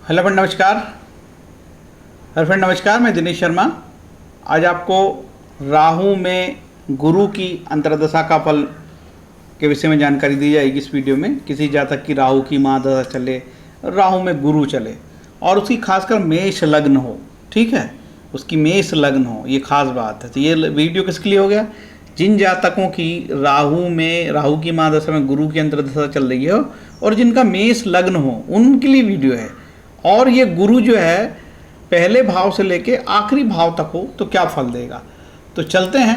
Hello friend, नमस्कार। Hello friend, नमस्कार। मैं दिनेश शर्मा। आज आपको राहु में गुरु की अंतर्दशा का फल के विषय में जानकारी दी जाएगी इस वीडियो में। किसी जातक की राहु की महादशा चले, राहु में गुरु चले और उसकी खासकर मेष लग्न हो, ठीक है, उसकी मेष लग्न हो, ये खास बात है। तो ये वीडियो किसके लिए हो गया? जिन जातकों की राहु की महादशा में गुरु की अंतर्दशा चल रही है और जिनका मेष लग्न हो, उनके लिए वीडियो है। और ये गुरु जो है पहले भाव से लेके आखिरी भाव तक हो तो क्या फल देगा। तो चलते हैं,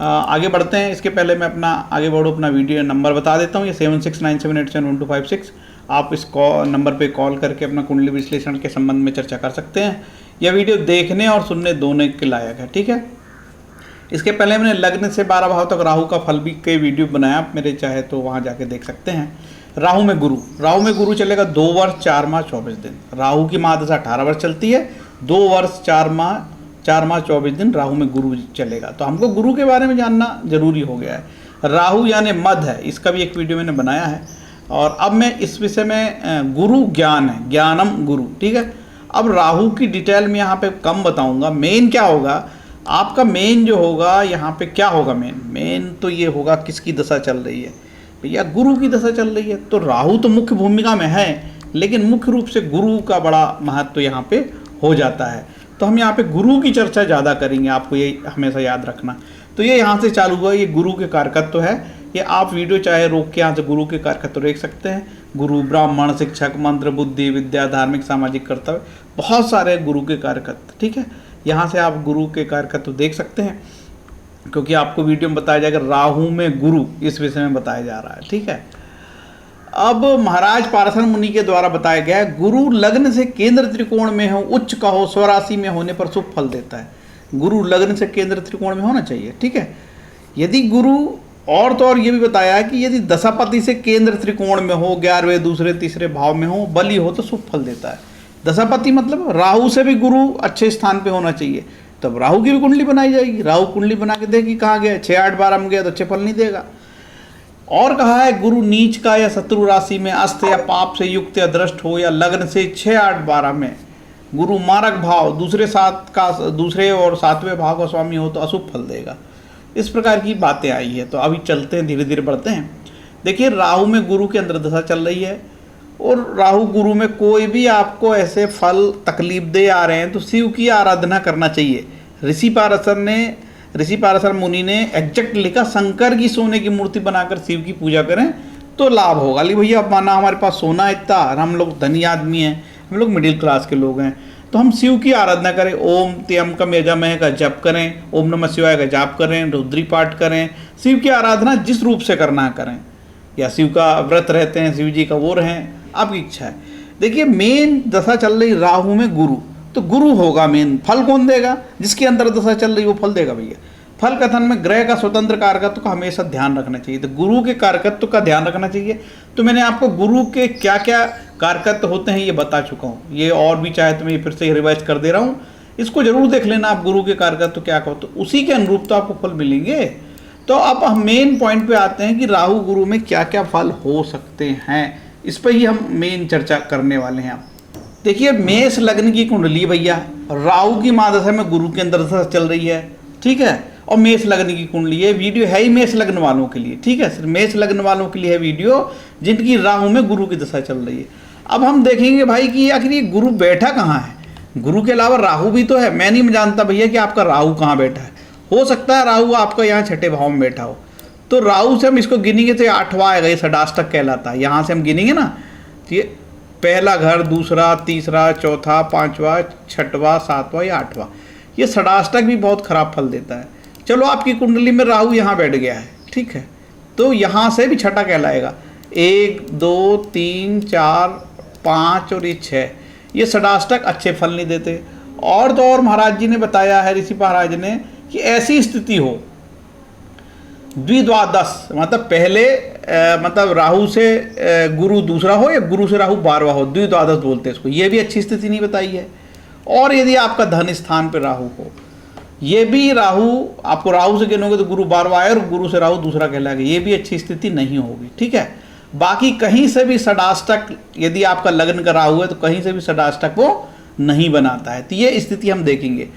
आगे बढ़ते हैं। इसके पहले मैं अपना वीडियो नंबर बता देता हूँ। ये 7697871256। आप इस नंबर पे कॉल करके अपना कुंडली विश्लेषण के संबंध में चर्चा कर सकते हैं। यह वीडियो देखने और सुनने दोनों के लायक है, ठीक है। इसके पहले मैंने लग्न से 12 भाव तक राहु का फल भी कई वीडियो बनाया, आप मेरे चाहे तो वहाँ जाके देख सकते हैं। राहु में गुरु चलेगा 2 वर्ष 4 माह 24 दिन। राहु की महादशा 18 वर्ष चलती है। 2 वर्ष 4 माह 24 दिन राहु में गुरु चलेगा। तो हमको गुरु के बारे में जानना जरूरी हो गया है। राहु यानी मद है, इसका भी एक वीडियो मैंने बनाया है। और अब मैं इस विषय में गुरु ज्ञान है, ज्ञानम गुरु, ठीक है। अब राहु की डिटेल में यहाँ पे कम बताऊँगा। मेन क्या होगा आपका, मेन जो होगा यहाँ पे क्या होगा, मेन तो ये होगा किसकी दशा चल रही है भैया, गुरु की दशा चल रही है। तो राहु तो मुख्य भूमिका में है, लेकिन मुख्य रूप से गुरु का बड़ा महत्व यहाँ पे हो जाता है। तो हम यहाँ पे गुरु की चर्चा ज़्यादा करेंगे, आपको ये हमेशा याद रखना। तो ये यहाँ से चालू हुआ, ये गुरु के कारकत्व है। ये आप वीडियो चाहे रोक के यहाँ से गुरु के कारकत्व देख सकते हैं। गुरु ब्राह्मण, शिक्षक, मंत्र, बुद्धि, विद्या, धार्मिक, सामाजिक कर्तव्य, बहुत सारे गुरु के कारकत्व, ठीक है। यहाँ से आप गुरु के कारकत्व देख सकते हैं, क्योंकि आपको वीडियो में बताया जाएगा राहु में गुरु, इस विषय में बताया जा रहा है, ठीक है। अब महाराज पाराशर मुनि के द्वारा बताया गया है, गुरु लग्न से केंद्र त्रिकोण में हो, उच्च का हो, स्वराशि में होने पर शुभ फल देता है। गुरु लग्न से केंद्र त्रिकोण में होना चाहिए, ठीक है। यदि गुरु और तो और ये भी बताया है कि यदि दशापति से केंद्र त्रिकोण में हो, 11वें, दूसरे, तीसरे भाव में हो, बली हो तो शुभ फल देता है। दशापति मतलब राहु से भी गुरु अच्छे स्थान पे होना चाहिए, तब राहु की भी कुंडली बनाई जाएगी। राहु कुंडली बना के देखी कहाँ गया, 6, 8, 12 में गया तो अच्छे फल नहीं देगा। और कहा है गुरु नीच का या शत्रु राशि में अस्त या पाप से युक्त या दृष्ट हो, या लग्न से 6, 8, 12 में गुरु मारक भाव दूसरे और 7वें भाव का स्वामी हो तो अशुभ फल देगा। इस प्रकार की बातें आई है। तो अभी चलते हैं, धीरे धीरे बढ़ते हैं। देखिए, राहु में गुरु की अंतर्दशा चल रही है और राहु गुरु में कोई भी आपको ऐसे फल तकलीफ दे आ रहे हैं तो शिव की आराधना करना चाहिए। ऋषि पाराशर मुनि ने एग्जैक्ट लिखा, शंकर की सोने की मूर्ति बनाकर शिव की पूजा करें तो लाभ होगा। ली भैया, अब माना हमारे पास सोना इतना और हम लोग धनी आदमी हैं, हम लोग मिडिल क्लास के लोग हैं, तो हम शिव की आराधना करें। ओम त्यम्कम यजामहे का जप करें, ओम नमः शिवाय का जाप करें, रुद्री पाठ करें। शिव की आराधना जिस रूप से करना करें, या शिव का व्रत रहते हैं, शिव जी का वो रहें, आपकी इच्छा है। देखिए, मेन दशा चल रही राहु में गुरु, तो गुरु होगा मेन। फल कौन देगा? जिसकी अंतर्दशा चल रही वो फल देगा भैया। फल कथन में ग्रह का स्वतंत्र कारकत्व का हमेशा ध्यान रखना चाहिए। तो गुरु के कारकत्व का ध्यान रखना चाहिए। तो मैंने आपको गुरु के क्या क्या कारकत्व होते हैं ये बता चुका हूँ। ये और भी चाहे तो मैं फिर से रिवाइज कर दे रहा हूँ, इसको जरूर देख लेना आप। गुरु के कारकत्व क्या कहो तो उसी के अनुरूप तो आपको फल मिलेंगे। तो अब हम मेन पॉइंट पे आते हैं कि राहु गुरु में क्या क्या फल हो सकते हैं, इस पर ही हम मेन चर्चा करने वाले हैं। देखिए, मेष लग्न की कुंडली भैया, राहु की महादशा में गुरु के अंतर्दशा चल रही है, ठीक है। और मेष लग्न की कुंडली, ये वीडियो है ही मेष लग्न वालों के लिए, ठीक है। सिर्फ मेष लग्न वालों के लिए है वीडियो जिनकी राहु में गुरु की दशा चल रही है। अब हम देखेंगे भाई कि आखिर ये गुरु बैठा कहाँ है। गुरु के अलावा राहु भी तो है। मैं नहीं जानता भैया कि आपका राहु कहाँ बैठा है। हो सकता है राहु आपका यहाँ 6ठे भाव में बैठा हो। तो राहु से हम इसको गिनेंगे तो 8वां आएगा, ये षडाष्टक कहलाता है। यहाँ से हम गिनेंगे ना, ये पहला घर, दूसरा, तीसरा, चौथा, 5वां, 6वां, 7वां या 8वां, ये षडाष्टक भी बहुत खराब फल देता है। चलो, आपकी कुंडली में राहु यहाँ बैठ गया है, ठीक है, तो यहाँ से भी 6ठा कहलाएगा। 1, 2, 3, 4, 5 और ये 6, ये षडाष्टक अच्छे फल नहीं देते। और तो और महाराज जी ने बताया है, ऋषि महाराज ने, कि ऐसी स्थिति हो द्विद्वादश, मतलब पहले मतलब राहु से गुरु दूसरा हो या गुरु से राहु 12वां हो, द्विद्वादश बोलते हैं इसको। ये भी अच्छी स्थिति नहीं बताई है। और यदि आपका धन स्थान पर राहु हो, ये भी राहु, आपको राहु से गिनोगे तो गुरु 12वां आए और गुरु से राहु दूसरा कहलाएगा, ये भी अच्छी स्थिति नहीं होगी, ठीक है। बाकी कहीं से भी षडाष्टक, यदि आपका लग्न का राहु है तो कहीं से भी षडाष्टक वो नहीं बनाता है। तो ये स्थिति हम देखेंगे।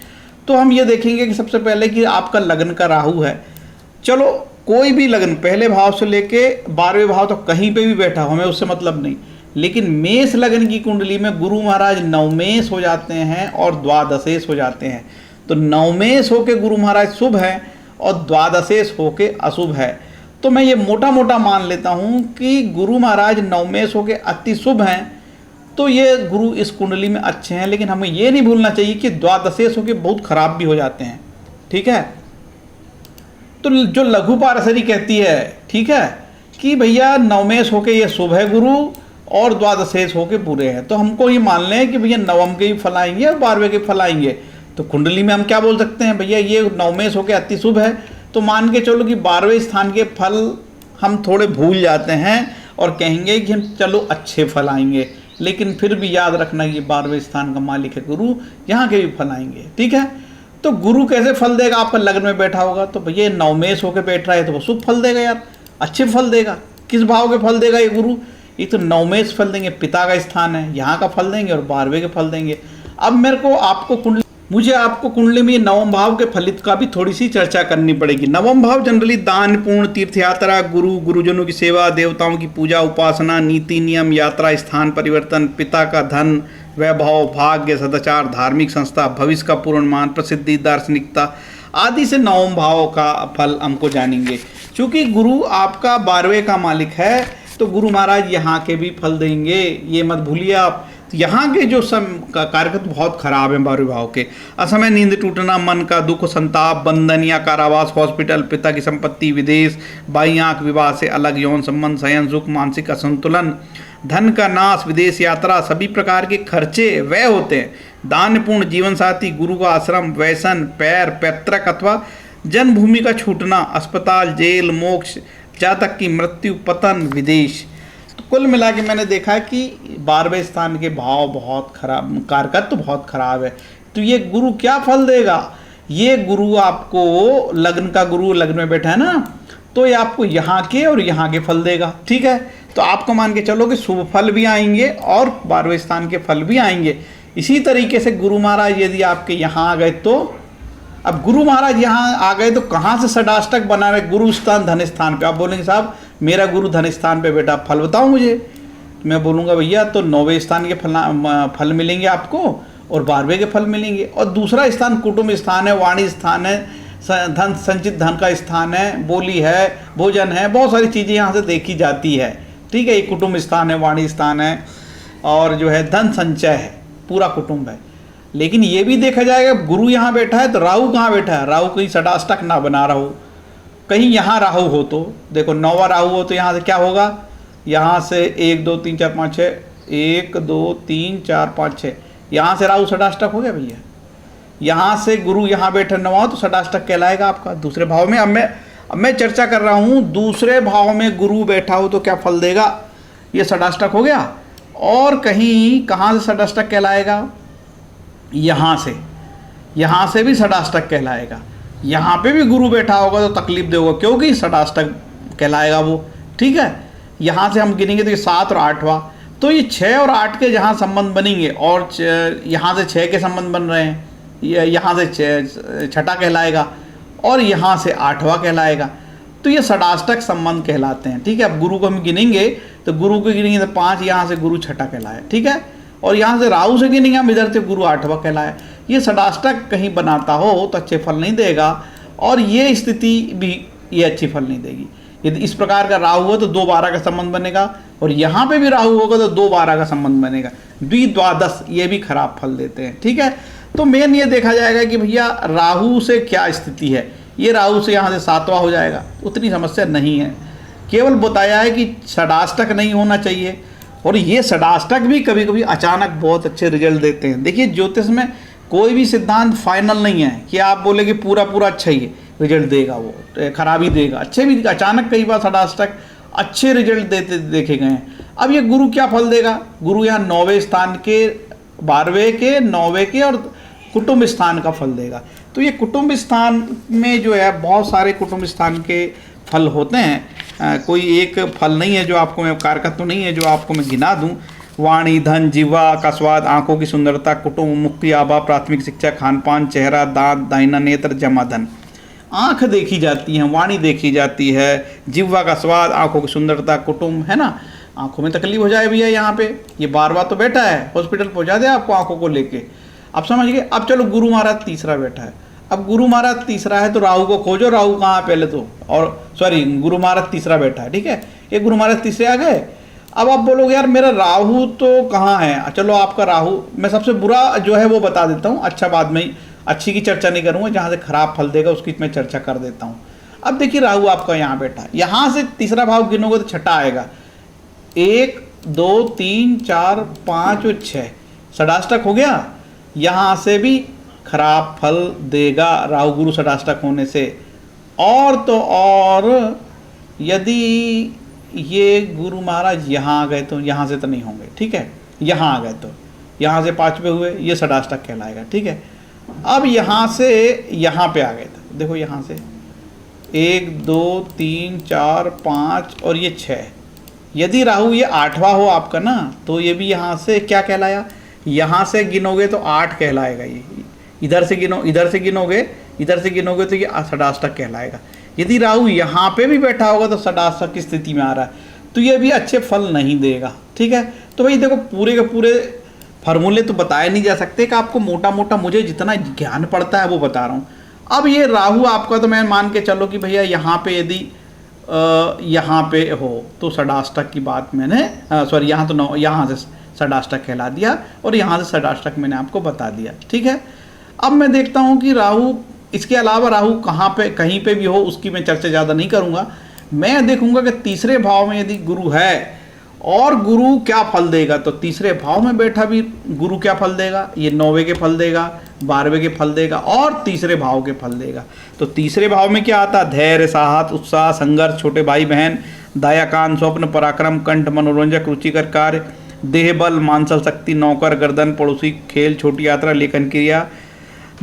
तो हम ये देखेंगे कि सबसे पहले कि आपका लग्न का राहु है, चलो कोई भी लग्न पहले भाव से लेके 12वें भाव तो कहीं पे भी बैठा हो, हमें उससे मतलब नहीं, लेकिन मेष लग्न की कुंडली में गुरु महाराज नवमेश हो जाते हैं और द्वादशेश हो जाते हैं। तो नवमेश होके गुरु महाराज शुभ है और द्वादशेश होके अशुभ है। तो मैं ये मोटा मोटा मान लेता हूँ कि गुरु महाराज नवमेश होके अति शुभ हैं, तो ये गुरु इस कुंडली में अच्छे हैं। लेकिन हमें ये नहीं भूलना चाहिए कि द्वादशेश होके बहुत खराब भी हो जाते हैं, ठीक है। तो जो लघु पारसरी कहती है, ठीक है, कि भैया नवमेश होके ये शुभ है गुरु और द्वादशेश होके बुरे हैं, तो हमको ये मान लें कि भैया नवम के भी फल आएंगे और 12वें के फल आएंगे। तो कुंडली में हम क्या बोल सकते हैं, भैया ये नवमेश होके अति शुभ है, तो मान के चलो कि 12वें स्थान के फल हम थोड़े भूल जाते हैं और कहेंगे कि हम चलो अच्छे फल आएंगे। लेकिन फिर भी याद रखना कि 12वें स्थान का मालिक है गुरु, यहाँ के भी फल आएंगे, ठीक है। तो गुरु कैसे फल देगा, आपका लग्न में बैठा होगा तो भैया नवमेश होकर बैठ रहा है तो वो शुभ फल देगा यार, अच्छे फल देगा। किस भाव के फल देगा ये गुरु, एक तो नवमेश फल देंगे, पिता का स्थान है, यहाँ का फल देंगे और 12वें के फल देंगे। अब मुझे आपको कुंडली में नवम भाव के फलित का भी थोड़ी सी चर्चा करनी पड़ेगी। नवम भाव जनरली दान, पूर्ण, तीर्थ यात्रा, गुरुजनों की सेवा, देवताओं की पूजा, उपासना, नीति नियम, यात्रा, स्थान परिवर्तन, पिता का धन, वैभव, भाग्य, सदाचार, धार्मिक संस्था, भविष्य का पूर्णमान, प्रसिद्धि, दार्शनिकता आदि से नवम भाव का फल हमको जानेंगे। चूंकि गुरु आपका 12वें का मालिक है तो गुरु महाराज यहाँ के भी फल देंगे, ये मत भूलिए आप। यहाँ के जो कारकत बहुत खराब है 12वें भाव के, असमय नींद टूटना, मन का दुख, संताप, बंधन या कारावास, हॉस्पिटल, पिता की संपत्ति, विदेश, बाई आंख, विवाह से अलग, यौन संबंध, शयन सुख, मानसिक असंतुलन, धन का नाश, विदेश यात्रा, सभी प्रकार के खर्चे व्यय होते हैं। दानपूर्ण जीवन साथी, गुरु का आश्रम, व्यसन, पैतृक अथवा जन्मभूमि का छूटना, अस्पताल, जेल, मोक्ष, जहाँ तक की मृत्यु, पतन, विदेश। तो कुल मिला के मैंने देखा कि 12वें स्थान के भाव बहुत खराब, कारकत तो बहुत खराब है। तो ये गुरु क्या फल देगा, ये गुरु आपको लग्न का गुरु लग्न में बैठा है ना, तो ये आपको यहाँ के और यहाँ के फल देगा, ठीक है। तो आपको मान के चलो कि शुभ फल भी आएंगे और 12वें स्थान के फल भी आएंगे। इसी तरीके से गुरु महाराज यदि आपके यहाँ आ गए, तो अब गुरु महाराज यहाँ आ गए तो कहाँ से षडाष्टक बना रहे, गुरु स्थान धन स्थान पे। आप बोलेंगे साहब मेरा गुरु धन स्थान पे बेटा, फल बताओ मुझे। मैं बोलूँगा भैया तो 9वें स्थान के फल मिलेंगे आपको और 12वें के फल मिलेंगे। और दूसरा स्थान कुटुंब स्थान है, वाणी स्थान है, धन संचित धन का स्थान है, बोली है, भोजन है, बहुत सारी चीज़ें यहाँ से देखी जाती है, ठीक है। ये कुटुंब स्थान है, वाणी स्थान है और जो है धन संचय है, पूरा कुटुंब है। लेकिन ये भी देखा जाएगा गुरु यहाँ बैठा है तो राहु कहाँ बैठा है, राहु कहीं षडाष्टक ना बना राहु, कहीं यहाँ राहु हो तो देखो 9वां राहु हो तो यहाँ से क्या होगा, यहाँ से 1 2 3 4 5 6, 1 2 3 4 5 6, यहाँ से राहु षडाष्टक हो गया भैया। यहाँ से गुरु यहाँ बैठे 9वां तो षडाष्टक कहलाएगा आपका दूसरे भाव में। अब मैं चर्चा कर रहा हूँ दूसरे भाव में गुरु बैठा हो तो क्या फल देगा, ये षडाष्टक हो गया। और कहीं कहाँ से षडाष्टक कहलाएगा, यहाँ से भी षडाष्टक कहलाएगा। यहाँ पे भी गुरु बैठा होगा तो तकलीफ देगा क्योंकि षडाष्टक कहलाएगा वो, ठीक है। यहाँ से हम गिनेंगे तो ये 7 और 8वां, तो ये 6 और 8 के जहाँ संबंध बनेंगे और यहाँ से 6 के संबंध बन रहे हैं, यहाँ से 6ठा कहलाएगा और यहाँ से 8वां कहलाएगा। तो ये षडाष्टक संबंध कहलाते हैं, ठीक है। अब गुरु को हम गिनेंगे तो गुरु को गिनेंगे तो 5, यहाँ से गुरु 6ठा कहलाया, ठीक है। और यहाँ से राहु से गिनेंगे हम इधर से गुरु 8वां कहलाया। ये षडाष्टक कहीं बनाता हो तो अच्छे फल नहीं देगा और ये स्थिति भी ये अच्छी फल नहीं देगी। यदि इस प्रकार का राहु हो तो 2-12 का संबंध बनेगा और यहाँ पे भी राहु होगा तो 2-12 का संबंध बनेगा। द्विद्वादश ये भी खराब फल देते हैं, ठीक है। तो मेन ये देखा जाएगा कि भैया राहु से क्या स्थिति है, ये राहु से यहाँ से 7वां हो जाएगा, उतनी समस्या नहीं है। केवल बताया है कि षडाष्टक नहीं होना चाहिए और ये षडाष्टक भी कभी कभी अचानक बहुत अच्छे रिजल्ट देते हैं। देखिए ज्योतिष में कोई भी सिद्धांत फाइनल नहीं है कि आप बोले कि पूरा अच्छा ही रिजल्ट देगा, वो खराबी देगा। अच्छे भी अचानक कई बार षडाष्टक अच्छे रिजल्ट देते देखे गए हैं। अब ये गुरु क्या फल देगा, गुरु यहाँ 9वें स्थान के, 12वें के, 9वें के और कुटुंब स्थान का फल देगा। तो ये कुटुंब स्थान में जो है बहुत सारे कुटुंब स्थान के फल होते हैं, कोई एक फल नहीं है जो आपको मैं कारकत्व नहीं है जो आपको मैं गिना दूं। वाणी, धन, जीवा का स्वाद, आंखों की सुंदरता, कुटुंब, मुक्ति, आभा, प्राथमिक शिक्षा, खान पान, चेहरा, दांत, दाहिना नेत्र, जमा धन। आंख देखी जाती है, वाणी देखी जाती है, जिह्वा का स्वाद, आंखों की सुंदरता, कुटुंब, है ना। आंखों में तकलीफ हो जाए भैया, यहाँ पे ये बार बार तो बैठा है, हॉस्पिटल पहुंचा दे आपको आंखों को लेके। आप समझ गए। अब चलो गुरु महाराज तीसरा बैठा है। अब गुरु महाराज तीसरा है तो राहु को खोजो, राहु कहाँ है पहले तो, और सॉरी गुरु महाराज तीसरा बैठा है, ठीक है। ये गुरु महाराज तीसरे आ गए। अब आप बोलोगे यार मेरा राहु तो कहाँ है। चलो आपका राहु, मैं सबसे बुरा जो है वो बता देता हूँ, अच्छा बाद में, अच्छी की चर्चा नहीं करूँगा, जहाँ से खराब फल देगा उसकी मैं चर्चा कर देता हूँ। अब देखिए राहु आपका यहाँ बैठा है, यहाँ से तीसरा भाव गिनोगे तो छठा आएगा। 1 2 3 4 5 और 6 षडाष्टक हो गया। यहाँ से भी खराब फल देगा राहु गुरु षडाष्टक होने से। और तो और यदि ये गुरु महाराज यहाँ आ गए तो यहाँ से तो नहीं होंगे, ठीक है। यहाँ आ गए तो यहाँ से 5वें हुए, ये षडाष्टक कहलाएगा, ठीक है। अब यहाँ से यहाँ पे आ गए थे, देखो यहाँ से 1 2 3 4 5 और ये 6। यदि राहु ये 8वां हो आपका ना, तो ये भी यहाँ से क्या कहलाया, यहाँ से गिनोगे तो 8 कहलाएगा। ये इधर से गिनो, इधर से गिनोगे, इधर से गिनोगे तो ये षडाष्टक कहलाएगा। यदि राहु यहाँ पे भी बैठा होगा तो षडाष्टक की स्थिति में आ रहा है, तो ये भी अच्छे फल नहीं देगा, ठीक है। तो भाई देखो पूरे के पूरे फार्मूले तो बताए नहीं जा सकते कि आपको मोटा मोटा मुझे जितना ज्ञान पड़ता है वो बता रहा हूँ। अब ये राहु आपका तो मैं मान के चलो कि भैया यहाँ पे यदि यहाँ पे हो तो षडाष्टक की बात मैंने सॉरी यहाँ तो यहाँ से षडाष्टक कहला दिया और यहाँ से षडाष्टक मैंने आपको बता दिया, ठीक है। अब मैं देखता हूँ कि राहु, इसके अलावा राहु कहाँ पे, कहीं पे भी हो उसकी मैं चर्चा ज़्यादा नहीं करूँगा। मैं देखूँगा कि तीसरे भाव में यदि गुरु है और गुरु क्या फल देगा, तो तीसरे भाव में बैठा भी गुरु क्या फल देगा, ये 9वें के फल देगा, 12वें के फल देगा और तीसरे भाव के फल देगा। तो तीसरे भाव में क्या आता है, धैर्य, साहस, उत्साह, संघर्ष, छोटे भाई बहन, दया, कान, स्वप्न, पराक्रम, कंठ, मनोरंजक, रुचिकर कार्य, देह बल, मानसल शक्ति, नौकर, गर्दन, पड़ोसी, खेल, छोटी यात्रा, लेखन क्रिया,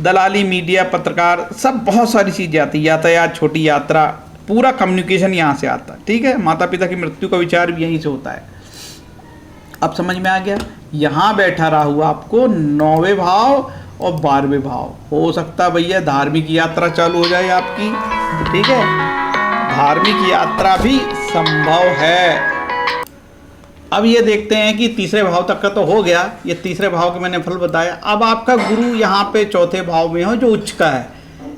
दलाली, मीडिया, पत्रकार, सब बहुत सारी चीज़ें आती है, यातायात, छोटी यात्रा, पूरा कम्युनिकेशन यहाँ से आता है, ठीक है। माता पिता की मृत्यु का विचार भी यहीं से होता है। अब समझ में आ गया। यहाँ बैठा राहु आपको 9वें भाव और 12वें भाव, हो सकता भैया धार्मिक यात्रा चालू हो जाए आपकी, ठीक है। धार्मिक यात्रा भी संभव है। अब ये देखते हैं कि तीसरे भाव तक का तो हो गया, ये तीसरे भाव के मैंने फल बताया। अब आपका गुरु यहाँ पे चौथे भाव में हो जो उच्च का है।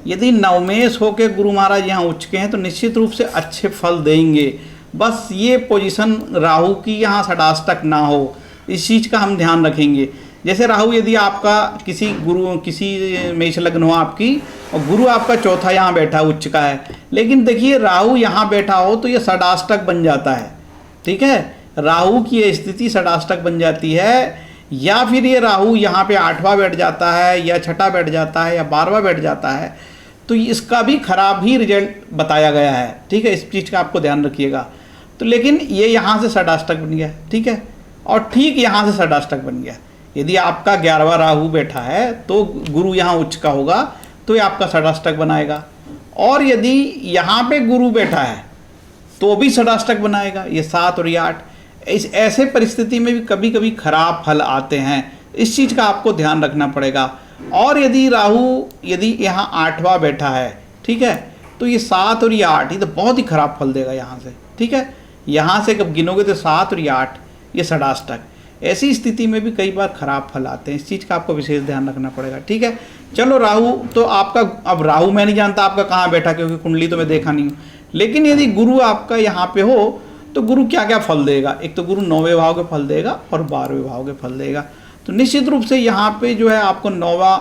यदि नवमेश होकर गुरु महाराज यहाँ उच्च के हैं तो निश्चित रूप से अच्छे फल देंगे। बस ये पोजीशन राहु की यहाँ षडाष्टक ना हो, इस चीज़ का हम ध्यान रखेंगे। जैसे राहु यदि आपका किसी मेष लग्न हो आपकी और गुरु आपका चौथा यहाँ बैठा उच्च का है, लेकिन देखिए राहु यहाँ बैठा हो तो ये षडाष्टक बन जाता है, ठीक है। राहु की ये स्थिति षडाष्टक बन जाती है, या फिर ये राहु यहाँ पे 8वां बैठ जाता है या 6ठा बैठ जाता है या 12वां बैठ जाता है, तो इसका भी खराब ही रिजल्ट बताया गया है, ठीक है। इस चीज़ का आपको ध्यान रखिएगा। तो लेकिन ये यहाँ से षडाष्टक बन गया, ठीक है, और ठीक यहाँ से षडाष्टक बन गया। यदि आपका 11वां राहु बैठा है तो गुरु यहाँ उच्च का होगा तो ये आपका षडाष्टक बनाएगा, और यदि यहाँ पे गुरु बैठा है तो भी षडाष्टक बनाएगा, ये 7 और ये 8। इस ऐसे परिस्थिति में भी कभी कभी खराब फल आते हैं, इस चीज़ का आपको ध्यान रखना पड़ेगा। और यदि राहु यदि यहाँ 8वां बैठा है, ठीक है, तो ये 7 और ये 8 ये तो बहुत ही खराब फल देगा यहाँ से, ठीक है। यहाँ से कब गिनोगे तो 7 और ये 8 ये षडाष्टक। ऐसी स्थिति में भी कई बार खराब फल आते हैं, इस चीज़ का आपको विशेष ध्यान रखना पड़ेगा, ठीक है। चलो राहु तो आपका, अब राहु मैं नहीं जानता आपका कहाँ बैठा क्योंकि कुंडली तो मैं देखा नहीं हूँ, लेकिन यदि गुरु आपका यहाँ पे हो तो गुरु क्या क्या फल देगा। एक तो गुरु 9वें भाव के फल देगा और 12वें भाव के फल देगा। तो निश्चित रूप से यहाँ पे जो है आपको 9वां,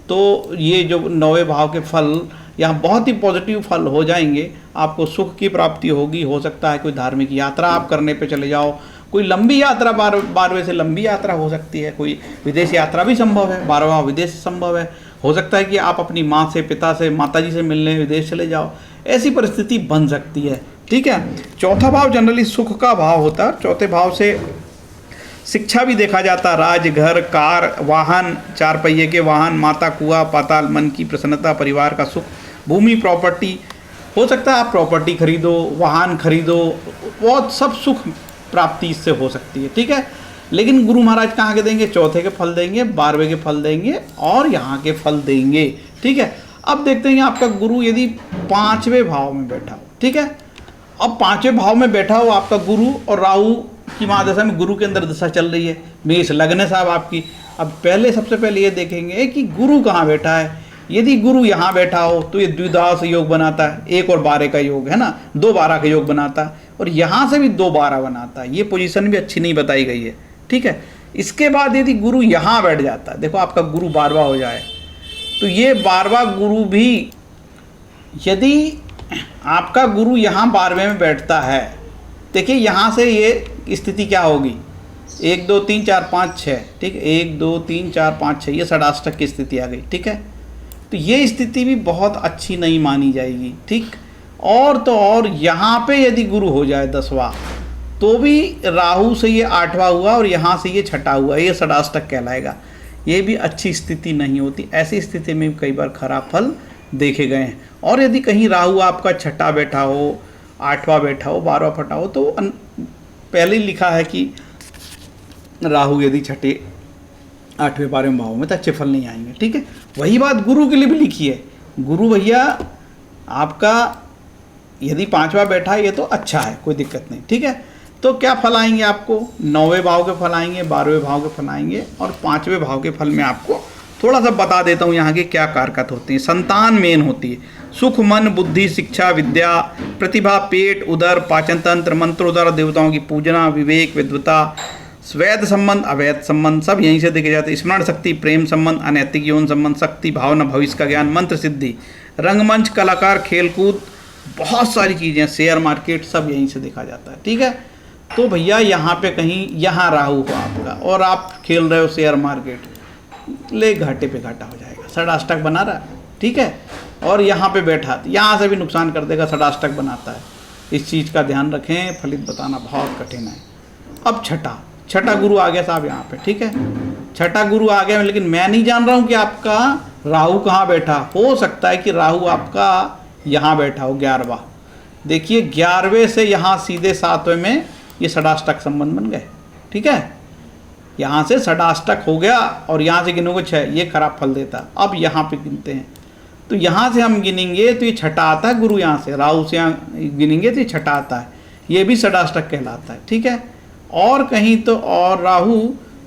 तो ये जो 9वें भाव के फल यहाँ बहुत ही पॉजिटिव फल हो जाएंगे। आपको सुख की प्राप्ति होगी, हो सकता है कोई धार्मिक यात्रा आप करने पे चले जाओ, कोई लंबी यात्रा 12वें से लंबी यात्रा हो सकती है, कोई विदेश यात्रा भी संभव है, 12वां विदेश संभव है। हो सकता है कि आप अपनी माँ से, पिता से, माताजी से मिलने विदेश चले जाओ, ऐसी परिस्थिति बन सकती है, ठीक है। चौथा भाव जनरली सुख का भाव होता है। चौथे भाव से शिक्षा भी देखा जाता, राज, घर, कार, वाहन, 4 पहिए के वाहन, माता, कुआं, पाताल, मन की प्रसन्नता, परिवार का सुख, भूमि, प्रॉपर्टी, हो सकता है आप प्रॉपर्टी खरीदो, वाहन खरीदो, बहुत सब सुख प्राप्ति इससे हो सकती है, ठीक है। लेकिन गुरु महाराज कहाँ के देंगे? चौथे के फल देंगे, 12वें के फल देंगे और यहाँ के फल देंगे, ठीक है। अब देखते हैं आपका गुरु यदि 5वें भाव में बैठा हो, ठीक है। अब 5वें भाव में बैठा हो आपका गुरु और राहु की महादशा में गुरु के अंदर दशा चल रही है, मेष लग्न है साहब आपकी। अब सबसे पहले ये देखेंगे कि गुरु कहाँ बैठा है। यदि गुरु यहाँ बैठा हो तो ये द्विदास योग बनाता है, 1 और 12 का योग है ना, 2-12 का योग बनाता है, और यहाँ से भी 2-12 बनाता है। ये पोजीशन भी अच्छी नहीं बताई गई है, ठीक है। इसके बाद यदि गुरु यहाँ बैठ जाता है, देखो आपका गुरु 12वां हो जाए, तो ये 12वां गुरु भी, यदि आपका गुरु यहाँ 12वें में बैठता है, देखिए यहाँ से ये स्थिति क्या होगी, 1 2 3 4 5 6, ठीक है, 1 2 3 4 5 6, ये षडाष्टक की स्थिति आ गई, ठीक है। तो ये स्थिति भी बहुत अच्छी नहीं मानी जाएगी, ठीक। और तो और यहाँ पे यदि गुरु हो जाए 10वां, तो भी राहु से ये 8वां हुआ और यहाँ से ये 6ठा हुआ, ये षडाष्टक कहलाएगा। ये भी अच्छी स्थिति नहीं होती, ऐसी स्थिति में कई बार खराब फल देखे गए हैं। और यदि कहीं राहु आपका 6ठा बैठा हो, 8वां बैठा हो, 12वां फटा हो, तो पहले ही लिखा है कि राहु यदि 6ठे 8वें 12वें भाव में तो अच्छे फल नहीं आएंगे, ठीक है। वही बात गुरु के लिए भी लिखी है। गुरु भैया आपका यदि 5वां बैठा है, ये तो अच्छा है, कोई दिक्कत नहीं, ठीक है। तो क्या फल आएंगे आपको? 9वें भाव के फल आएंगे, 12वें भाव के फल आएंगे, और 5वें भाव के फल में आपको थोड़ा सा बता देता हूँ यहाँ के क्या कारकत होती है। संतान मेन होती है, सुख, मन, बुद्धि, शिक्षा, विद्या, प्रतिभा, पेट, उदर, पाचन तंत्र, मंत्रोदर, देवताओं की पूजना, विवेक, विद्वता, वैध संबंध, अवैध संबंध, सब यहीं से देखे जाते हैं। स्मरण शक्ति, प्रेम संबंध, अनैतिक यौन संबंध, शक्ति, भावना, भविष्य का ज्ञान, मंत्र सिद्धि, रंगमंच, कलाकार, खेलकूद, बहुत सारी चीज़ें, शेयर मार्केट, सब यहीं से देखा जाता है, ठीक है। तो भैया यहाँ पे कहीं यहाँ राहु हो आपका और आप खेल रहे हो शेयर मार्केट, ले घाटे पे घाटा हो जाएगा, षडाष्टक बना रहा है, ठीक है। और यहाँ पे बैठा, यहाँ से भी नुकसान कर देगा, षडाष्टक बनाता है। इस चीज़ का ध्यान रखें, फलित बताना बहुत कठिन है। अब छठा गुरु आ गया साहब यहाँ पे, ठीक है। छठा गुरु आ गया, लेकिन मैं नहीं जान रहा हूँ कि आपका राहु कहाँ बैठा। हो सकता है कि राहु आपका यहाँ बैठा हो 11वां। देखिए 11वें से यहाँ सीधे 7वें में ये षडाष्टक संबंध बन गए, ठीक है। यहाँ से षडाष्टक हो गया और यहाँ से गिनोगे 6, ये खराब फल देता। अब यहाँ पे गिनते हैं, तो यहाँ से हम गिनेंगे तो ये छठा आता है गुरु, यहाँ से राहु से यहाँ गिनेंगे तो ये छठा आता है, ये भी षडाष्टक कहलाता है, ठीक है। और कहीं तो और राहु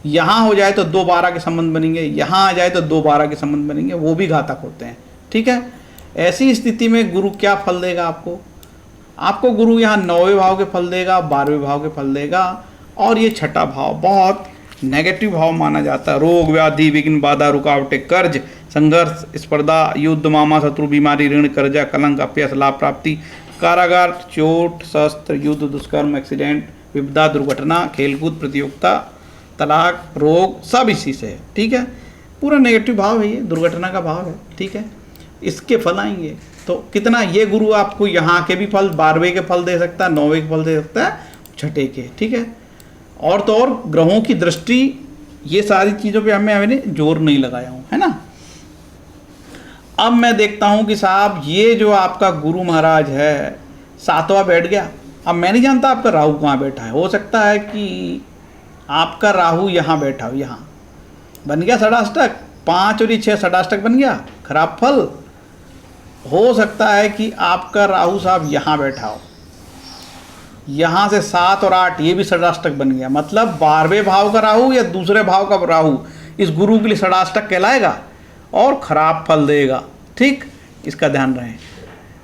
यहाँ हो जाए तो 2-12 के संबंध बनेंगे, यहाँ आ जाए तो 2-12 के संबंध बनेंगे, वो भी घातक होते हैं, ठीक है। ऐसी स्थिति में गुरु क्या फल देगा आपको गुरु यहाँ 9वें भाव के फल देगा, 12वें भाव के फल देगा, और ये छठा भाव बहुत नेगेटिव भाव माना जाता है। रोग, व्याधि, विघ्न, बाधा, रुकावटें, कर्ज, संघर्ष, स्पर्धा, युद्ध, मामा, शत्रु, बीमारी, ऋण, कर्जा, कलंक, अपयश, लाभ प्राप्ति, कारागार, चोट, शस्त्र, युद्ध, दुष्कर्म, एक्सीडेंट, विपदा, दुर्घटना, खेलकूद, प्रतियोगिता, तलाक, रोग, सब इसी से है, ठीक है। पूरा नेगेटिव भाव है, ये दुर्घटना का भाव है, ठीक है। इसके फल आएंगे तो कितना, ये गुरु आपको यहाँ के भी फल, 12वें के फल दे सकता है, 9वें के फल दे सकता है, छठे के, ठीक है। और तो और ग्रहों की दृष्टि, ये सारी चीज़ों पे मैंने जोर नहीं लगाया हूँ, है ना। अब मैं देखता हूँ कि साहब ये जो आपका गुरु महाराज है 7वां बैठ गया। अब मैं नहीं जानता आपका राहु कहाँ बैठा है, हो सकता है कि आपका राहु यहाँ बैठा हो, यहाँ बन गया षडाष्टक, 5 और 6 षडाष्टक बन गया, खराब फल। हो सकता है कि आपका राहु साहब यहाँ बैठा हो, यहाँ से 7 और 8 ये भी षडाष्टक बन गया, मतलब 12वें भाव का राहु या दूसरे भाव का राहु इस गुरु के लिए षडाष्टक कहलाएगा और खराब फल देगा, ठीक। इसका ध्यान रहे।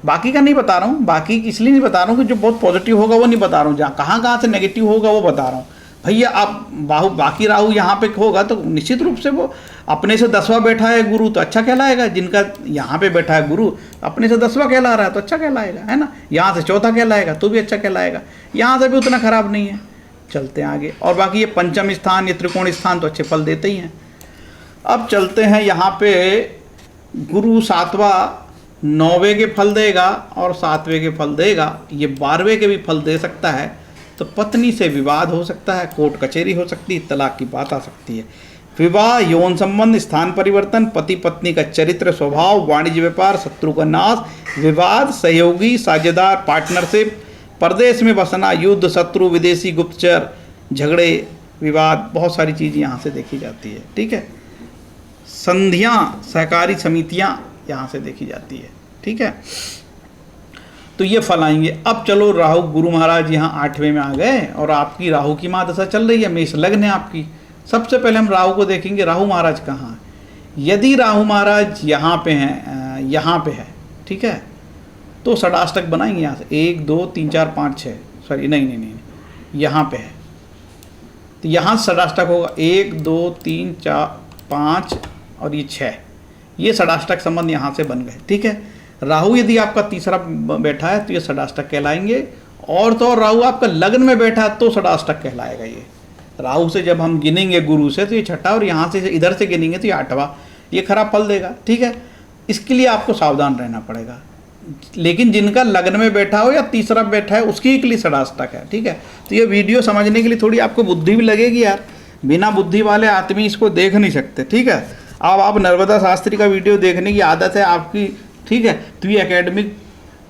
बाकी का नहीं बता रहा हूँ, बाकी इसलिए नहीं बता रहा हूँ कि जो बहुत पॉजिटिव होगा वो नहीं बता रहा हूँ, जहाँ कहाँ से नेगेटिव होगा वो बता रहा हूँ। भैया आप बाकी राहु यहाँ पे होगा तो निश्चित रूप से वो अपने से 10वां बैठा है गुरु तो अच्छा कहलाएगा, जिनका यहाँ पे बैठा है गुरु अपने से 10वां कहला रहा है तो अच्छा कहलाएगा, है ना। यहाँ से 4था कहलाएगा तो भी अच्छा कहलाएगा, यहाँ से भी उतना खराब नहीं है। चलते हैं आगे। और बाकी ये पंचम स्थान, ये त्रिकोण स्थान तो अच्छे फल देते ही हैं। अब चलते हैं यहाँ पे, गुरु 7वां 9वें के फल देगा और 7वें के फल देगा, ये 12वें के भी फल दे सकता है। तो पत्नी से विवाद हो सकता है, कोर्ट कचहरी हो सकती है, तलाक की बात आ सकती है। विवाह, यौन संबंध, स्थान परिवर्तन, पति पत्नी का चरित्र स्वभाव, वाणिज्य व्यापार, शत्रु का नाश, विवाद, सहयोगी, साझेदार, पार्टनरशिप, परदेश में बसना, युद्ध, शत्रु, विदेशी गुप्तचर, झगड़े, विवाद, बहुत सारी चीज़ यहाँ से देखी जाती है। ठीक है, संधियाँ, सहकारी समितियाँ यहाँ से देखी जाती है। ठीक है, तो ये फल आएंगे। अब चलो राहु गुरु महाराज यहाँ 8वें में आ गए और आपकी राहु की महादशा चल रही है, मेष लग्न है आपकी। सबसे पहले हम राहु को देखेंगे, राहु महाराज कहाँ है। यदि राहु महाराज यहाँ पे हैं, यहाँ पे है, ठीक है, तो षडाष्टक बनाएंगे यहाँ से 1 2 3 4 5 6, सॉरी नहीं, यहाँ पे है तो यहाँ षडाष्टक होगा 1 2 3 4 5 और ये 6, ये षडाष्टक संबंध यहाँ से बन गए। ठीक है, राहु यदि आपका तीसरा बैठा है तो ये षडाष्टक कहलाएंगे, और तो और राहु आपका लग्न में बैठा है तो षडाष्टक कहलाएगा। ये राहु से जब हम गिनेंगे गुरु से तो ये छठा, और यहाँ से इधर से गिनेंगे तो ये 8वां, ये खराब फल देगा। ठीक है, इसके लिए आपको सावधान रहना पड़ेगा। लेकिन जिनका लग्न में बैठा हो या तीसरा बैठा है उसकी के लिए षडाष्टक है। ठीक है, तो ये वीडियो समझने के लिए थोड़ी आपको बुद्धि भी लगेगी यार, बिना बुद्धि वाले आदमी इसको देख नहीं सकते। ठीक है, अब आप नर्मदा शास्त्री का वीडियो देखने की आदत है आपकी, ठीक है, तो ये एकेडमिक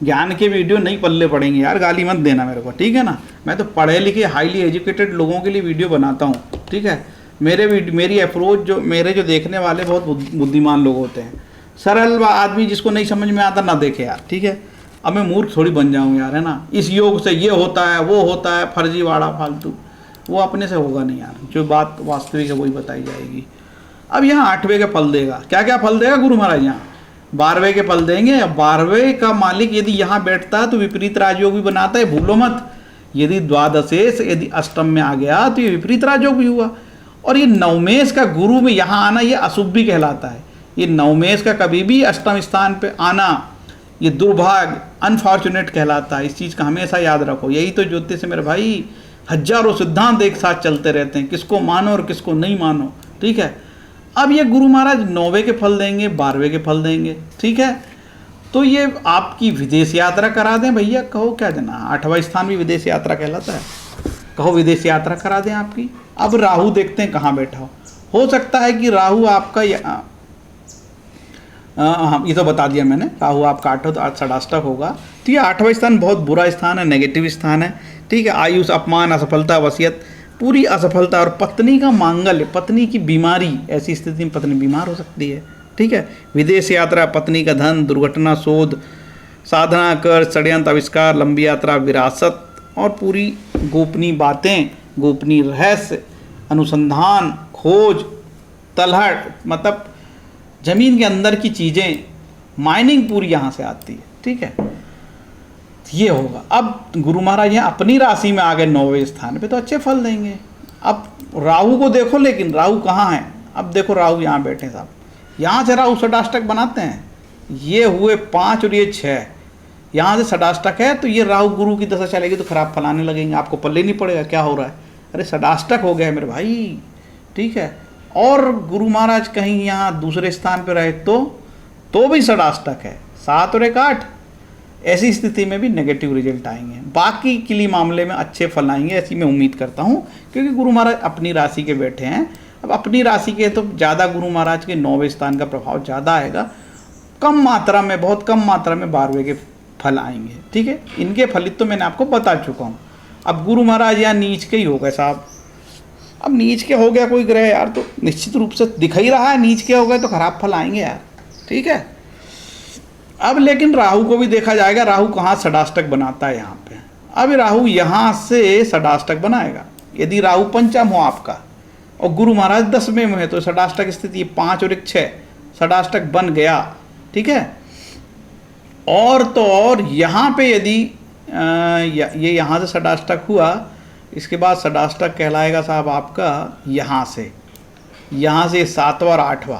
ज्ञान के वीडियो नहीं पल्ले पड़ेंगे यार, गाली मत देना मेरे को। ठीक है ना, मैं तो पढ़े लिखे हाईली एजुकेटेड लोगों के लिए वीडियो बनाता हूँ। ठीक है, मेरी अप्रोच जो मेरे जो देखने वाले बहुत बुद्धिमान लोग होते हैं। सरल आदमी जिसको नहीं समझ में आता ना देखे यार। ठीक है, अब मैं मूर्ख थोड़ी बन जाऊँ यार, है ना। इस योग से ये होता है वो होता है, फर्जीवाड़ा फालतू, वो अपने से होगा नहीं यार, जो बात वास्तविक है वही बताई जाएगी। अब यहाँ 8वें के फल देगा, क्या क्या फल देगा गुरु महाराज, यहाँ 12वें के फल देंगे। 12वें का मालिक यदि यहाँ बैठता है तो विपरीत राजयोग भी बनाता है, भूलो मत। यदि द्वादशेश यदि अष्टम में आ गया तो ये विपरीत राजयोग भी हुआ। और ये नवमेश का गुरु में यहाँ आना ये अशुभ भी कहलाता है। ये नवमेश का कभी भी अष्टम स्थान पे आना ये दुर्भाग्य, अनफॉर्चुनेट कहलाता है। इस चीज़ का हमेशा याद रखो। यही तो ज्योतिष से मेरे भाई हजारों सिद्धांत एक साथ चलते रहते हैं, किसको मानो और किसको नहीं मानो। ठीक है, अब ये गुरु महाराज 9वें के फल देंगे, 12वें के फल देंगे। ठीक है, तो ये आपकी विदेश यात्रा करा दें भैया, कहो क्या देना। 8वां स्थान भी विदेश यात्रा कहलाता है, कहो विदेश यात्रा करा दें आपकी। अब राहु देखते हैं कहाँ बैठा हो सकता है कि राहु आपका हाँ ये तो बता दिया मैंने, राहु आपका 8 तो षडाष्टक होगा। तो ये 8वां स्थान बहुत बुरा स्थान है, नेगेटिव स्थान है। ठीक है, आयुष, अपमान, असफलता, वसीयत, पूरी असफलता और पत्नी का मांगल्य, पत्नी की बीमारी, ऐसी स्थिति में पत्नी बीमार हो सकती है। ठीक है, विदेश यात्रा, पत्नी का धन, दुर्घटना, शोध, साधना, कर, षड्यंत्र, आविष्कार, लंबी यात्रा, विरासत और पूरी गोपनीय बातें, गोपनीय रहस्य, अनुसंधान, खोज, तलहट, मतलब जमीन के अंदर की चीज़ें, माइनिंग पूरी यहाँ से आती है। ठीक है, ये होगा। अब गुरु महाराज यहाँ अपनी राशि में आ गए 9वें स्थान पे, तो अच्छे फल देंगे। अब राहु को देखो, लेकिन राहु कहाँ है। अब देखो राहु यहाँ बैठे साहब, यहाँ से राहु षडाष्टक बनाते हैं, ये हुए 5 और ये 6, यहाँ से षडाष्टक है। तो ये राहु गुरु की दशा चलेगी तो खराब फल आने लगेंगे, आपको पल्ले नहीं पड़ेगा क्या हो रहा है। अरे षडाष्टक हो गया है मेरे भाई। ठीक है, और गुरु महाराज कहीं यहाँ दूसरे स्थान पर रहे तो भी षडाष्टक है, 7 और 1 8। ऐसी स्थिति में भी नेगेटिव रिजल्ट आएंगे। बाकी के लिए मामले में अच्छे फल आएंगे, ऐसी मैं उम्मीद करता हूँ, क्योंकि गुरु महाराज अपनी राशि के बैठे हैं। अब अपनी राशि के तो ज़्यादा गुरु महाराज के 9वें स्थान का प्रभाव ज़्यादा आएगा, कम मात्रा में, बहुत कम मात्रा में 12वें के फल आएंगे। ठीक है, इनके फलित तो मैंने आपको बता चुका हूँ। अब गुरु महाराज यहाँ नीच के ही हो गए साहब। अब नीच के हो गया कोई ग्रह यार, तो निश्चित रूप से दिख ही रहा है, नीच के हो गए तो खराब फल आएंगे यार। ठीक है, अब लेकिन राहु को भी देखा जाएगा, राहु कहाँ षडाष्टक बनाता है यहाँ पे। अब राहु यहाँ से षडाष्टक बनाएगा। यदि राहु पंचम हो आपका और गुरु महाराज 10वें में है तो षडाष्टक स्थिति 5 और 1 6, षडाष्टक बन गया। ठीक है, और तो और यहाँ पे यदि ये यहाँ से षडाष्टक हुआ, इसके बाद षडाष्टक कहलाएगा साहब आपका यहाँ से 7वां और 8वां।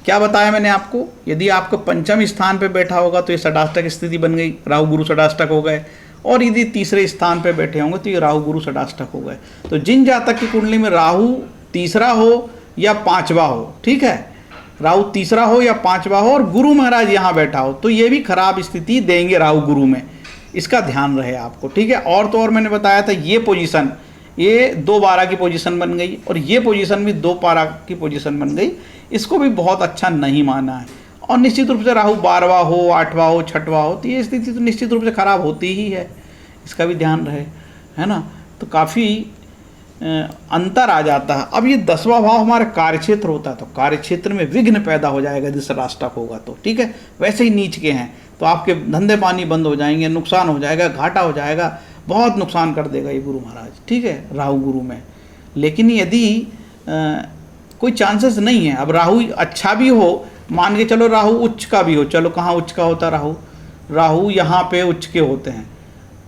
क्या बताया मैंने आपको, यदि आपको पंचम स्थान पे बैठा होगा तो ये षडाष्टक स्थिति बन गई, राहु गुरु षडाष्टक हो गए। और यदि तीसरे स्थान पे बैठे होंगे तो ये राहु गुरु षडाष्टक हो गए। तो जिन जातक की कुंडली में राहु तीसरा हो या 5वां हो, ठीक है, राहु तीसरा हो या 5वां हो और गुरु महाराज यहाँ बैठा हो, तो ये भी खराब स्थिति देंगे राहु गुरु में, इसका ध्यान रहे आपको। ठीक है, और तो और मैंने बताया था ये पोजीशन ये 2/12 की पोजीशन बन गई और ये पोजीशन भी 2/12 की पोजीशन बन गई, इसको भी बहुत अच्छा नहीं माना है। और निश्चित रूप से राहु 12वां हो, 8वां हो, 6वां हो, तो ये स्थिति तो निश्चित रूप से खराब होती ही है, इसका भी ध्यान रहे, है ना। तो काफ़ी अंतर आ जाता है। अब ये 10वां भाव हमारा कार्यक्षेत्र होता है, तो कार्यक्षेत्र में विघ्न पैदा हो जाएगा यदि षडाष्टक होगा तो, ठीक है। वैसे ही नीच के हैं तो आपके धंधे पानी बंद हो जाएंगे, नुकसान हो जाएगा, घाटा हो जाएगा, बहुत नुकसान कर देगा ये गुरु महाराज, ठीक है, राहु गुरु में। लेकिन यदि कोई चांसेस नहीं है, अब राहु अच्छा भी हो, मान के चलो राहु उच्च का भी हो, चलो कहाँ उच्च का होता राहु, राहु यहाँ पे उच्च के होते हैं,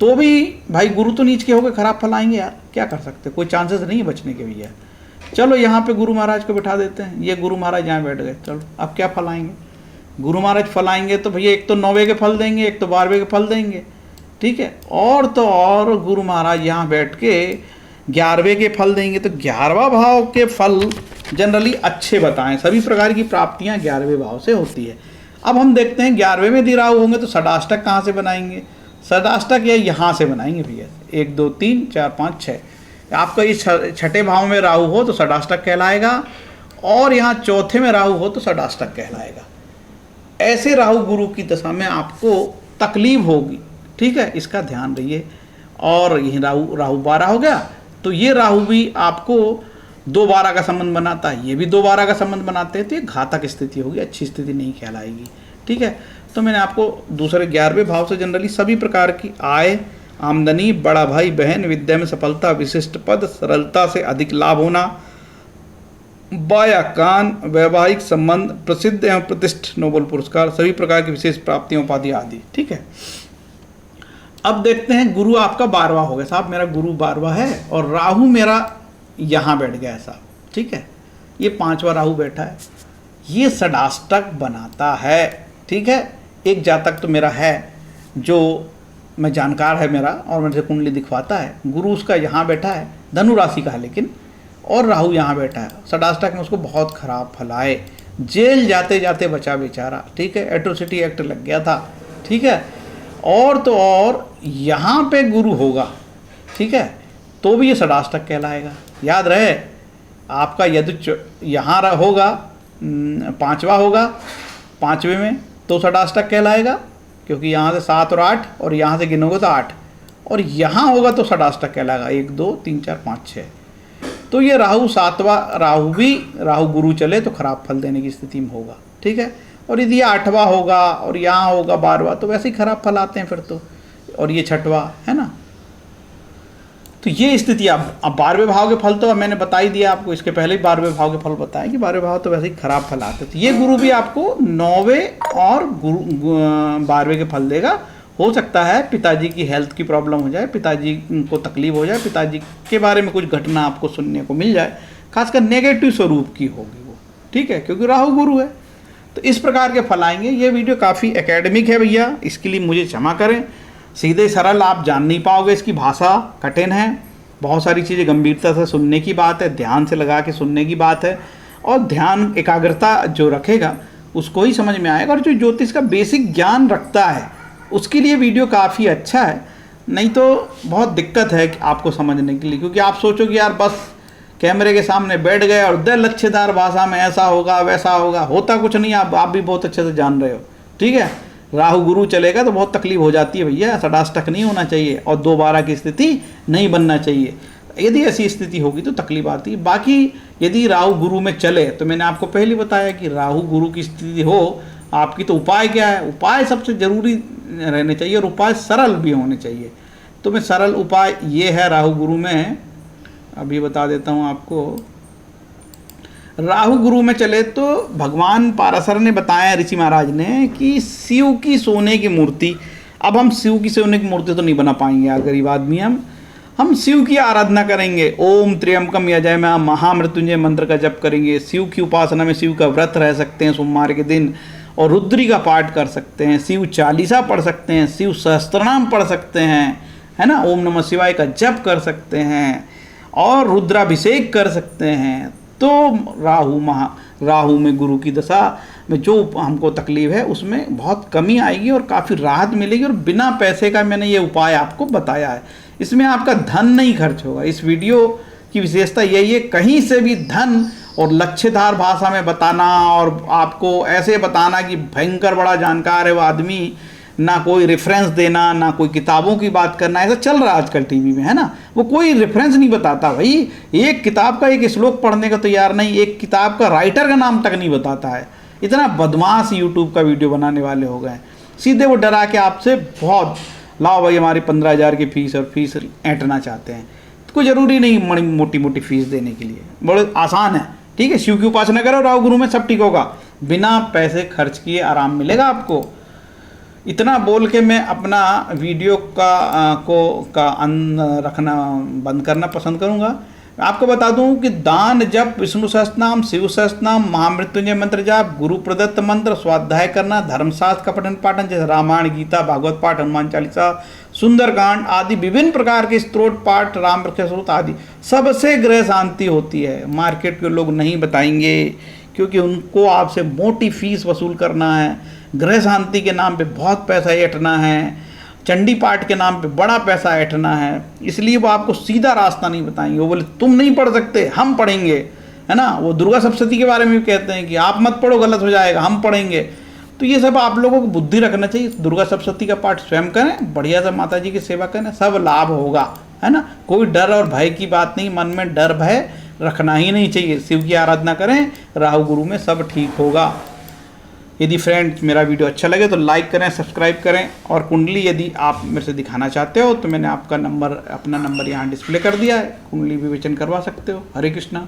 तो भी भाई गुरु तो नीच के होकर खराब फल आएंगे यार, क्या कर सकते, कोई चांसेस नहीं है बचने के भैया। चलो यहाँ पे गुरु महाराज को बिठा देते हैं, ये गुरु महाराज यहाँ बैठ गए, चलो अब क्या फल आएंगे, गुरु महाराज फल आएंगे तो भैया एक तो 9वें के फल देंगे, एक तो 12वें के फल देंगे, ठीक है। और तो और गुरु महाराज यहाँ बैठ के 11वें के फल देंगे, तो 11वां भाव के फल जनरली अच्छे बताएं, सभी प्रकार की प्राप्तियाँ 11वें भाव से होती है। अब हम देखते हैं 11वें में यदि राहु होंगे तो षडाष्टक कहाँ से बनाएंगे, षडाष्टक या यहाँ से बनाएंगे भैया, 1 2 3 4 5 6, आपका ये 6ठे भाव में राहु हो तो षडाष्टक कहलाएगा, और यहाँ 4थे में राहु हो तो षडाष्टक कहलाएगा। ऐसे राहु गुरु की दशा में आपको तकलीफ होगी, ठीक है, इसका ध्यान रहिए। और यही राहु 12 हो गया, तो ये राहु भी आपको 2/12 का संबंध बनाता है, ये भी 2/12 का संबंध बनाते हैं, तो ये घातक स्थिति होगी, अच्छी स्थिति नहीं कहलाएगी, ठीक है। तो मैंने आपको दूसरे 11वें भाव से जनरली सभी प्रकार की आय, आमदनी, बड़ा भाई बहन, विद्या में सफलता, विशिष्ट पद, सरलता से अधिक लाभ होना, बायाकान, वैवाहिक संबंध, प्रसिद्ध एवं प्रतिष्ठित नोबेल पुरस्कार, सभी प्रकार की विशेष प्राप्तियां, उपाधि आदि, ठीक है। अब देखते हैं गुरु आपका 12वां हो गया साहब, मेरा गुरु 12वां है और राहु मेरा यहाँ बैठ गया है साहब, ठीक है, ये 5वां राहु बैठा है, ये षडाष्टक बनाता है, ठीक है। एक जातक तो मेरा है जो मैं जानकार है मेरा, और मेरे से कुंडली दिखवाता है, गुरु उसका यहाँ बैठा है, धनु राशि का है लेकिन, और राहु यहाँ बैठा है, षडाष्टक में उसको बहुत खराब फल आए, जेल जाते जाते बचा बेचारा, ठीक है, एट्रोसिटी एक्ट लग गया था, ठीक है। और तो और यहाँ पे गुरु होगा, ठीक है, तो भी ये षडाष्टक कहलाएगा। याद रहे आपका यदि यहाँ होगा 5वां होगा, 5वें में तो षडाष्टक कहलाएगा, क्योंकि यहाँ से 7 और 8, और यहाँ से गिनोगे तो 8, और यहाँ होगा तो षडाष्टक कहलाएगा 1 2 3 4 5 6। तो ये राहु 7वां राहु भी, राहु गुरु चले तो खराब फल देने की स्थिति में होगा, ठीक है। और यदि 8वां होगा और यहाँ होगा 12वां तो वैसे ही खराब फल आते हैं फिर तो, और ये 6वां है ना। तो ये स्थिति अब 12वें भाव के फल तो मैंने बता ही दिया आपको, इसके पहले ही 12वें भाव के फल बताएं कि 12वें भाव तो वैसे ही खराब फल आते हैं। तो ये गुरु भी आपको 9वें और 12वें के फल देगा। हो सकता है पिताजी की हेल्थ की प्रॉब्लम हो जाए, पिताजी को तकलीफ हो जाए, पिताजी के बारे में कुछ घटना आपको सुनने को मिल जाए, खासकर नेगेटिव स्वरूप की होगी वो, ठीक है, क्योंकि राहु गुरु है। तो इस प्रकार के फल आएंगे। ये वीडियो काफ़ी एकेडमिक है भैया, इसके लिए मुझे क्षमा करें, सीधे सरल आप जान नहीं पाओगे, इसकी भाषा कठिन है, बहुत सारी चीज़ें गंभीरता से सुनने की बात है, ध्यान से लगा के सुनने की बात है, और ध्यान एकाग्रता जो रखेगा उसको ही समझ में आएगा। और जो ज्योतिष का बेसिक ज्ञान रखता है उसके लिए वीडियो काफ़ी अच्छा है, नहीं तो बहुत दिक्कत है आपको समझने के लिए, क्योंकि आप सोचोगे यार बस कैमरे के सामने बैठ गए और दे लच्छेदार भाषा में ऐसा होगा वैसा होगा, होता कुछ नहीं। आप भी बहुत अच्छे से जान रहे हो, ठीक है। राहु गुरु चलेगा तो बहुत तकलीफ हो जाती है भैया, षडाष्टक नहीं होना चाहिए और 2/12 की स्थिति नहीं बनना चाहिए। यदि ऐसी स्थिति होगी तो तकलीफ आती है। बाकी यदि राहु गुरु में चले तो मैंने आपको पहले बताया कि राहु गुरु की स्थिति हो आपकी, तो उपाय क्या है, उपाय सबसे ज़रूरी रहने चाहिए और उपाय सरल भी होने चाहिए। तो मैं सरल उपाय ये है राहु गुरु में, अभी बता देता हूँ आपको। राहु गुरु में चले तो भगवान पाराशर ने बताया, ऋषि महाराज ने, कि शिव की सोने की मूर्ति, अब हम शिव की सोने की मूर्ति तो नहीं बना पाएंगे यार, गरीब आदमी हम शिव की आराधना करेंगे। ओम त्र्यंबकम यजामहे महामृत्युंजय मंत्र का जप करेंगे। शिव की उपासना में शिव का व्रत रह सकते हैं सोमवार के दिन, और रुद्री का पाठ कर सकते हैं, शिव चालीसा पढ़ सकते हैं, शिव सहस्त्रनाम पढ़ सकते हैं, है ना, ओम नमः शिवाय का जप कर सकते हैं, और रुद्राभिषेक कर सकते हैं। तो राहु में गुरु की दशा में जो हमको तकलीफ है उसमें बहुत कमी आएगी और काफ़ी राहत मिलेगी। और बिना पैसे का मैंने ये उपाय आपको बताया है। इसमें आपका धन नहीं खर्च होगा। इस वीडियो की विशेषता यही है, कहीं से भी धन और लक्ष्यधार भाषा में बताना और आपको ऐसे बताना कि भयंकर बड़ा जानकार है वो आदमी, ना कोई रेफरेंस देना, ना कोई किताबों की बात करना, ऐसा चल रहा है आजकल टीवी में, है ना। वो कोई रेफरेंस नहीं बताता भाई, एक किताब का एक श्लोक पढ़ने का तैयार नहीं, एक किताब का राइटर का नाम तक नहीं बताता है। इतना बदमाश यूट्यूब का वीडियो बनाने वाले हो गए। सीधे वो डरा के आपसे बहुत लाओ भाई हमारी 15,000 की फीस, और फीस ऐंठना चाहते हैं। तो कोई ज़रूरी नहीं मोटी मोटी फीस देने के लिए, बड़े आसान है, ठीक है। शिव की उपासना करो, राहु गुरु में सब ठीक होगा, बिना पैसे खर्च किए आराम मिलेगा आपको। इतना बोल के मैं अपना वीडियो का रखना बंद करना पसंद करूंगा। आपको बता दूं कि दान, जप, विष्णु सहस्त्रनाम, शिव सहस्त्रनाम, महामृत्युंजय मंत्र जाप, गुरु प्रदत्त मंत्र, स्वाध्याय करना, धर्मशास्त्र का पठन पाठन जैसे रामायण, गीता, भागवत पाठ, हनुमान चालीसा, सुंदरकांड आदि विभिन्न प्रकार के स्तोत्र पाठ, राम वृक्ष स्रोत आदि, सबसे ग्रह शांति होती है। मार्केट के लोग नहीं बताएंगे क्योंकि उनको आपसे मोटी फीस वसूल करना है, ग्रह शांति के नाम पे बहुत पैसा ऐंठना है, चंडी पाठ के नाम पे बड़ा पैसा ऐंठना है, इसलिए वो आपको सीधा रास्ता नहीं बताएंगे। वो बोले तुम नहीं पढ़ सकते, हम पढ़ेंगे, है ना। वो दुर्गा सप्तशती के बारे में भी कहते हैं कि आप मत पढ़ो, गलत हो जाएगा, हम पढ़ेंगे। तो ये सब आप लोगों को बुद्धि रखना चाहिए। दुर्गा सप्तशती का पाठ स्वयं करें, बढ़िया से माता जी की सेवा करें, सब लाभ होगा, है ना। कोई डर और भय की बात नहीं, मन में डर भय रखना ही नहीं चाहिए। शिव की आराधना करें, राहु गुरु में सब ठीक होगा। यदि फ्रेंड्स मेरा वीडियो अच्छा लगे तो लाइक करें, सब्सक्राइब करें, और कुंडली यदि आप मेरे से दिखाना चाहते हो तो मैंने अपना नंबर यहाँ डिस्प्ले कर दिया है, कुंडली विवेचन करवा सकते हो। हरे कृष्णा।